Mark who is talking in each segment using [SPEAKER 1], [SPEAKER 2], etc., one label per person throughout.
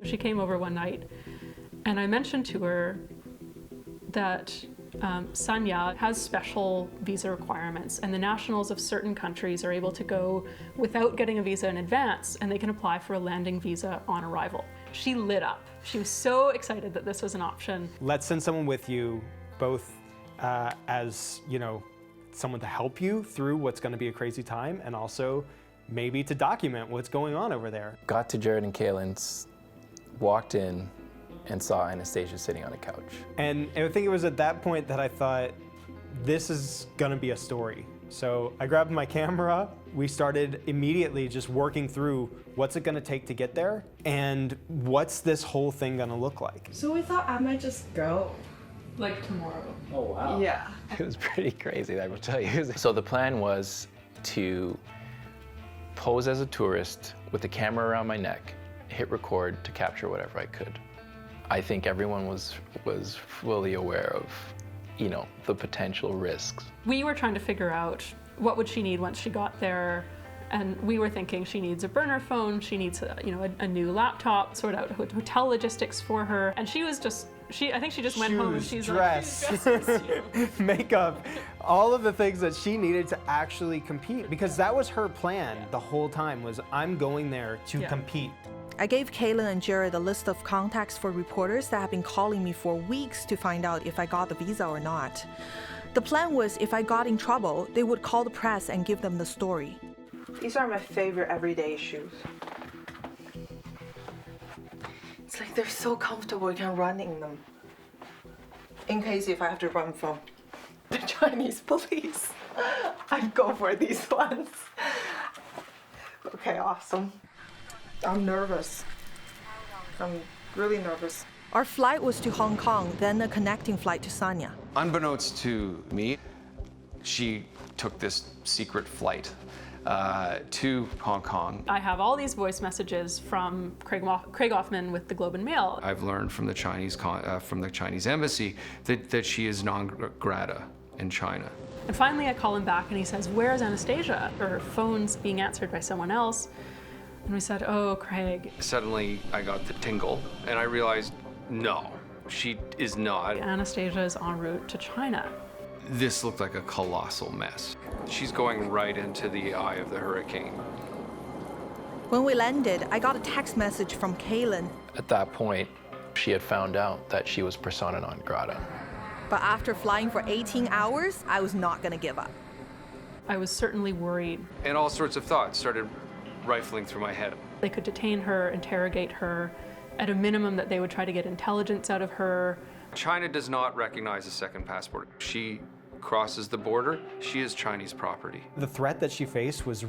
[SPEAKER 1] She came over one night, and I mentioned to her that Sanya has special visa requirements, and the nationals of certain countries are able to go without getting a visa in advance, and they can apply for a landing visa on arrival. She lit up. She was so excited that this was an option.
[SPEAKER 2] Let's send someone with you, both as, you know, someone to help you through what's going to be a crazy time, and also maybe to document what's going on over there.
[SPEAKER 3] Got to Jared and Kaylin's, walked in, and saw Anastasia sitting on a couch.
[SPEAKER 2] And I think it was at that point that I thought, this is gonna be a story. So I grabbed my camera, we started immediately just working through what's it gonna take to get there, and what's this whole thing gonna look like.
[SPEAKER 4] So we thought I might just go.
[SPEAKER 1] Like tomorrow.
[SPEAKER 3] Oh, wow.
[SPEAKER 4] Yeah.
[SPEAKER 3] It was pretty crazy, I will tell you. So the plan was to pose as a tourist with the camera around my neck, hit record to capture whatever I could. I think everyone was fully aware of, you know, the potential risks.
[SPEAKER 1] We were trying to figure out what would she need once she got there, and we were thinking she needs a burner phone, she needs a new laptop, sort out hotel logistics for her, and she was just, I think she just went home and she's
[SPEAKER 2] dress,
[SPEAKER 1] like,
[SPEAKER 2] makeup, all of the things that she needed to actually compete, because that was her plan the whole time, was I'm going there to compete.
[SPEAKER 5] I gave Kaylin and Jared a list of contacts for reporters that have been calling me for weeks to find out if I got the visa or not. The plan was if I got in trouble, they would call the press and give them the story.
[SPEAKER 4] These are my favorite everyday shoes. It's like they're so comfortable, you can run in them. In case if I have to run from the Chinese police, I'd go for these ones. Okay, awesome. I'm nervous. I'm really nervous.
[SPEAKER 5] Our flight was to Hong Kong, then a connecting flight to Sanya.
[SPEAKER 6] Unbeknownst to me, she took this secret flight to Hong Kong.
[SPEAKER 1] I have all these voice messages from Craig Hoffman with the Globe and Mail.
[SPEAKER 6] I've learned from the Chinese embassy that she is non grata in China.
[SPEAKER 1] And finally I call him back and he says, "Where's Anastasia?" Her phone's being answered by someone else. And we said, "Oh, Craig."
[SPEAKER 6] Suddenly I got the tingle and I realized, no, she is not.
[SPEAKER 1] Anastasia is en route to China.
[SPEAKER 6] This looked like a colossal mess. She's going right into the eye of the hurricane.
[SPEAKER 5] When we landed, I got a text message from Kaylin.
[SPEAKER 3] At that point, she had found out that she was persona non grata.
[SPEAKER 5] But after flying for 18 hours, I was not gonna give up.
[SPEAKER 1] I was certainly worried.
[SPEAKER 6] And all sorts of thoughts started rifling through my head.
[SPEAKER 1] They could detain her, interrogate her, at a minimum that they would try to get intelligence out of her.
[SPEAKER 6] China does not recognize a second passport. She crosses the border, she is Chinese property.
[SPEAKER 2] The threat that she faced was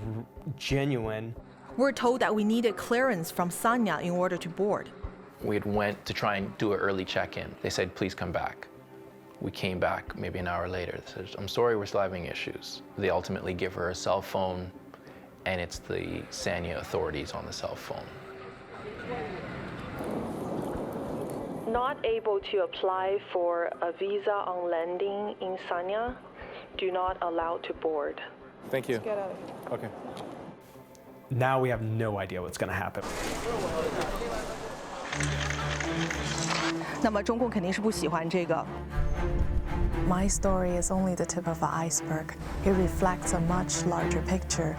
[SPEAKER 2] genuine.
[SPEAKER 5] We're told that we needed clearance from Sanya in order to board.
[SPEAKER 3] We had went to try and do an early check-in. They said, please come back. We came back maybe an hour later. They said, I'm sorry, we're still having issues. They ultimately give her a cell phone, and it's the Sanya authorities on the cell phone.
[SPEAKER 7] Not able to apply for a visa on landing in Sanya, do not allow to board.
[SPEAKER 3] Thank you.
[SPEAKER 4] Let's get out of here.
[SPEAKER 3] Okay.
[SPEAKER 2] Now we have no idea what's going to happen.
[SPEAKER 5] 那么中共肯定是不喜欢这个。
[SPEAKER 8] My story is only the tip of the iceberg. It reflects a much larger picture.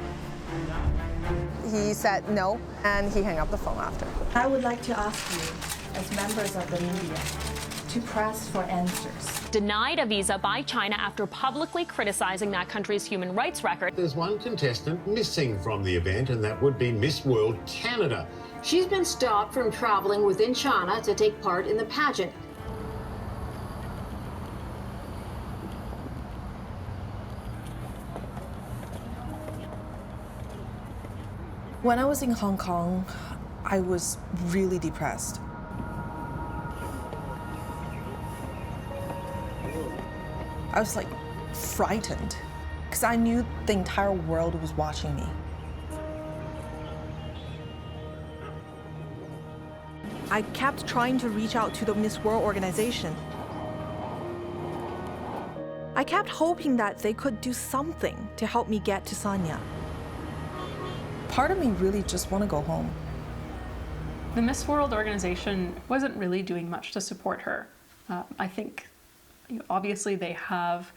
[SPEAKER 4] He said no, and he hung up the phone after.
[SPEAKER 8] I would like to ask you, as members of the media, to press for answers.
[SPEAKER 9] Denied a visa by China after publicly criticizing that country's human rights record.
[SPEAKER 10] There's one contestant missing from the event, and that would be Miss World Canada.
[SPEAKER 11] She's been stopped from traveling within China to take part in the pageant.
[SPEAKER 8] When I was in Hong Kong, I was really depressed. I was like frightened because I knew the entire world was watching me.
[SPEAKER 5] I kept trying to reach out to the Miss World organization. I kept hoping that they could do something to help me get to Sanya.
[SPEAKER 8] Part of me really just want to go home.
[SPEAKER 1] The Miss World organization wasn't really doing much to support her. I think obviously they have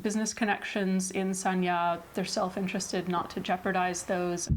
[SPEAKER 1] business connections in Sanya. They're self-interested not to jeopardize those.